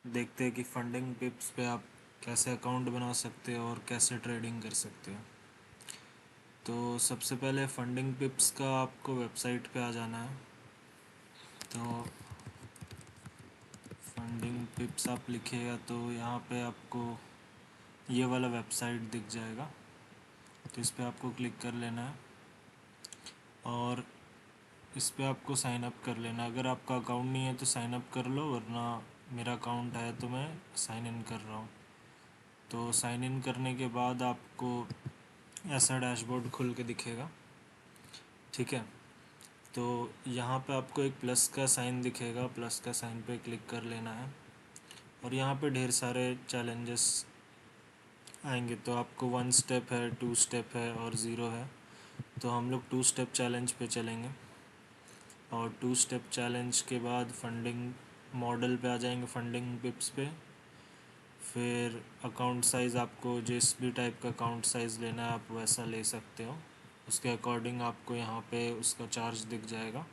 देखते हैं कि फंडिंग पिप्स पे आप कैसे अकाउंट बना सकते हो और कैसे ट्रेडिंग कर सकते हो। तो सबसे पहले फंडिंग पिप्स का आपको वेबसाइट पे आ जाना है। तो फंडिंग पिप्स आप लिखिएगा तो यहाँ पे आपको ये वाला वेबसाइट दिख जाएगा। तो इस पे आपको क्लिक कर लेना है और इस पे आपको साइन अप कर लेना है। अगर आपका अकाउंट नहीं है तो साइन अप कर लो, वरना मेरा अकाउंट है तो मैं साइन इन कर रहा हूँ। तो साइन इन करने के बाद आपको ऐसा डैशबोर्ड खुल के दिखेगा। ठीक है, तो यहाँ पे आपको एक प्लस का साइन दिखेगा, प्लस का साइन पे क्लिक कर लेना है और यहाँ पे ढेर सारे चैलेंजेस आएंगे। तो आपको 1 स्टेप है, 2 स्टेप है और 0 है। तो हम लोग 2 स्टेप चैलेंज पे चलेंगे और 2 स्टेप चैलेंज के बाद फंडिंग मॉडल पे आ जाएंगे, फंडिंग पिप्स पे। फिर अकाउंट साइज़ आपको जिस भी टाइप का अकाउंट साइज़ लेना है आप वैसा ले सकते हो, उसके अकॉर्डिंग आपको यहाँ पे उसका चार्ज दिख जाएगा।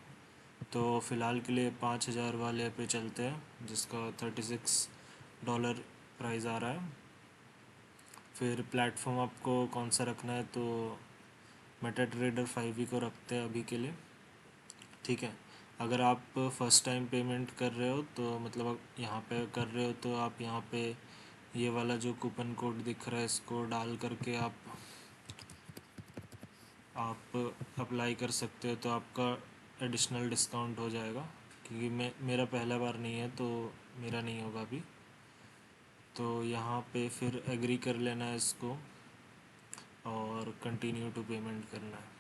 तो फ़िलहाल के लिए 5,000 वाले पे चलते हैं जिसका $36 प्राइस आ रहा है। फिर प्लेटफॉर्म आपको कौन सा रखना है, तो मेटा ट्रेडर 5 ही को रखते हैं अभी के लिए। ठीक है, अगर आप फर्स्ट टाइम पेमेंट कर रहे हो तो मतलब यहाँ पे कर रहे हो तो आप यहाँ पे ये वाला जो कूपन कोड दिख रहा है इसको डाल करके आप अप्लाई कर सकते हो, तो आपका एडिशनल डिस्काउंट हो जाएगा। क्योंकि मेरा पहला बार नहीं है तो मेरा नहीं होगा अभी। तो यहाँ पे फिर एग्री कर लेना है इसको और कंटिन्यू टू पेमेंट करना है।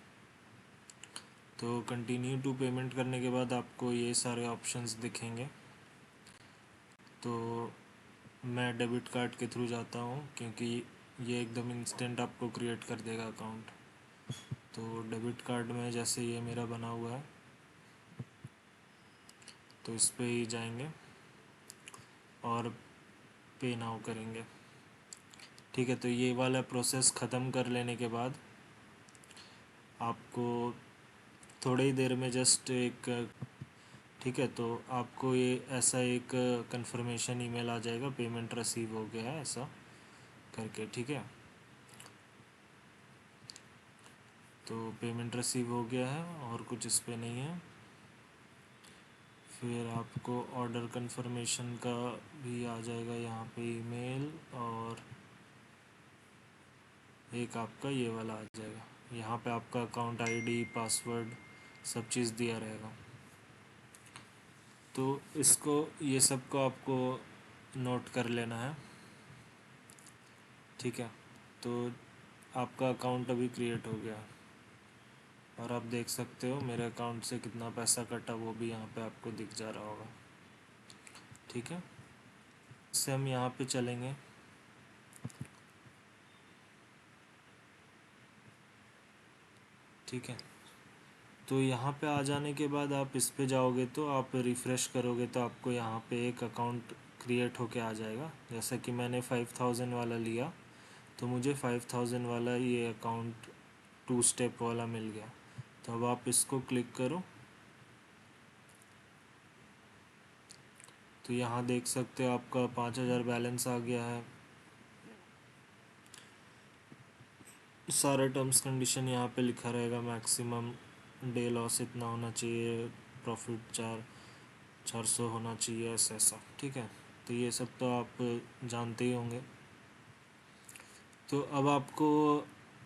तो कंटिन्यू टू पेमेंट करने के बाद आपको ये सारे ऑप्शंस दिखेंगे। तो मैं डेबिट कार्ड के थ्रू जाता हूँ क्योंकि ये एकदम इंस्टेंट आपको क्रिएट कर देगा अकाउंट। तो डेबिट कार्ड में जैसे ये मेरा बना हुआ है तो इस पे ही जाएंगे और पे नाउ करेंगे। ठीक है, तो ये वाला प्रोसेस ख़त्म कर लेने के बाद आपको थोड़ी ही देर में जस्ट एक, ठीक है, तो आपको ये ऐसा एक कंफर्मेशन ईमेल आ जाएगा, पेमेंट रिसीव हो गया है ऐसा करके। ठीक है, तो पेमेंट रिसीव हो गया है और कुछ इस पे नहीं है। फिर आपको ऑर्डर कंफर्मेशन का भी आ जाएगा यहाँ पे ईमेल, और एक आपका ये वाला आ जाएगा। यहाँ पे आपका अकाउंट आईडी, पासवर्ड सब चीज़ दिया रहेगा। तो इसको ये सब को आपको नोट कर लेना है। ठीक है, तो आपका अकाउंट अभी क्रिएट हो गया और आप देख सकते हो मेरे अकाउंट से कितना पैसा कटा, वो भी यहाँ पे आपको दिख जा रहा होगा। ठीक है, इससे हम यहाँ पे चलेंगे। ठीक है, तो यहाँ पे आ जाने के बाद आप इस पे जाओगे तो आप रिफ़्रेश करोगे तो आपको यहाँ पे एक अकाउंट क्रिएट होके आ जाएगा। जैसा कि मैंने 5,000 वाला लिया तो मुझे 5,000 वाला ये अकाउंट 2 स्टेप वाला मिल गया। तो अब आप इसको क्लिक करो तो यहाँ देख सकते हो आपका 5,000 बैलेंस आ गया है। सारे टर्म्स कंडीशन यहाँ पे लिखा रहेगा, मैक्सिमम डे लॉस इतना होना चाहिए, प्रॉफिट 400 होना चाहिए, ऐसा ऐसा। ठीक है, तो ये सब तो आप जानते ही होंगे। तो अब आपको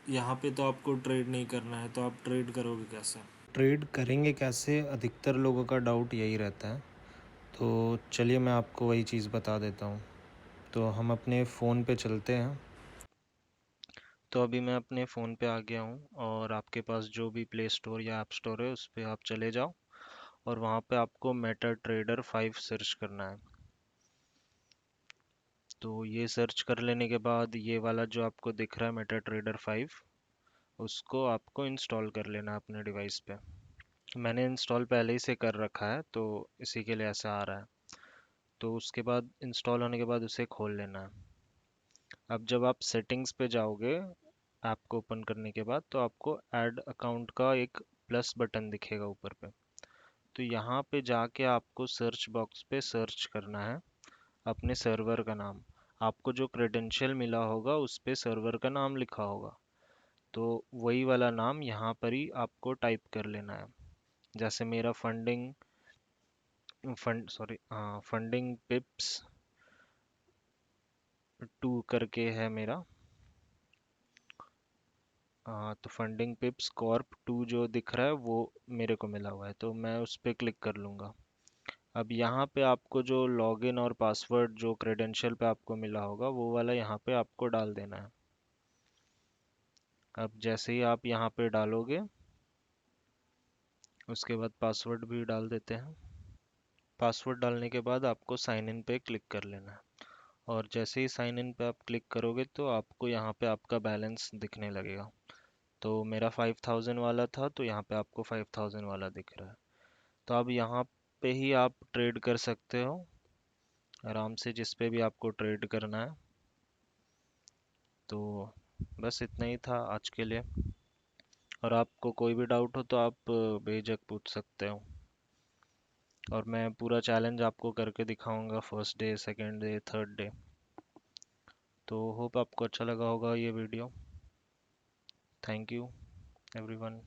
यहाँ पे तो आपको ट्रेड नहीं करना है, तो आप ट्रेड करोगे कैसे, ट्रेड करेंगे कैसे, अधिकतर लोगों का डाउट यही रहता है। तो चलिए मैं आपको वही चीज़ बता देता हूँ। तो हम अपने फ़ोन पे चलते हैं। तो अभी मैं अपने फ़ोन पे आ गया हूँ और आपके पास जो भी प्ले स्टोर या ऐप स्टोर है उस पर आप चले जाओ और वहाँ पे आपको मेटा ट्रेडर 5 सर्च करना है। तो ये सर्च कर लेने के बाद ये वाला जो आपको दिख रहा है मेटा ट्रेडर 5, उसको आपको इंस्टॉल कर लेना है अपने डिवाइस पे। मैंने इंस्टॉल पहले ही से कर रखा है तो इसी के लिए ऐसा आ रहा है। तो उसके बाद इंस्टॉल होने के बाद उसे खोल लेना है। अब जब आप सेटिंग्स पे जाओगे ऐप को ओपन करने के बाद तो आपको ऐड अकाउंट का एक प्लस बटन दिखेगा ऊपर पे। तो यहाँ पे जाके आपको सर्च बॉक्स पे सर्च करना है अपने सर्वर का नाम। आपको जो क्रेडेंशियल मिला होगा उस पे सर्वर का नाम लिखा होगा, तो वही वाला नाम यहाँ पर ही आपको टाइप कर लेना है। जैसे मेरा फंडिंग पिप्स 2 करके है मेरा। तो फंडिंग पिप्स कॉर्प 2 जो दिख रहा है वो मेरे को मिला हुआ है, तो मैं उस पर क्लिक कर लूँगा। अब यहाँ पे आपको जो लॉगिन और पासवर्ड जो क्रेडेंशियल पे आपको मिला होगा वो वाला यहाँ पे आपको डाल देना है। अब जैसे ही आप यहाँ पे डालोगे उसके बाद पासवर्ड भी डाल देते हैं। पासवर्ड डालने के बाद आपको साइन इन पे क्लिक कर लेना है। और जैसे ही साइन इन पे आप क्लिक करोगे तो आपको यहाँ पे आपका बैलेंस दिखने लगेगा। तो मेरा 5000 वाला था, तो यहाँ पे आपको 5000 वाला दिख रहा है। तो अब यहाँ पे ही आप ट्रेड कर सकते हो आराम से, जिस पे भी आपको ट्रेड करना है। तो बस इतना ही था आज के लिए। और आपको कोई भी डाउट हो तो आप बेझिझक पूछ सकते हो। और मैं पूरा चैलेंज आपको करके दिखाऊंगा, first day, second day, third day. तो होप आपको अच्छा लगा होगा ये वीडियो। Thank you everyone.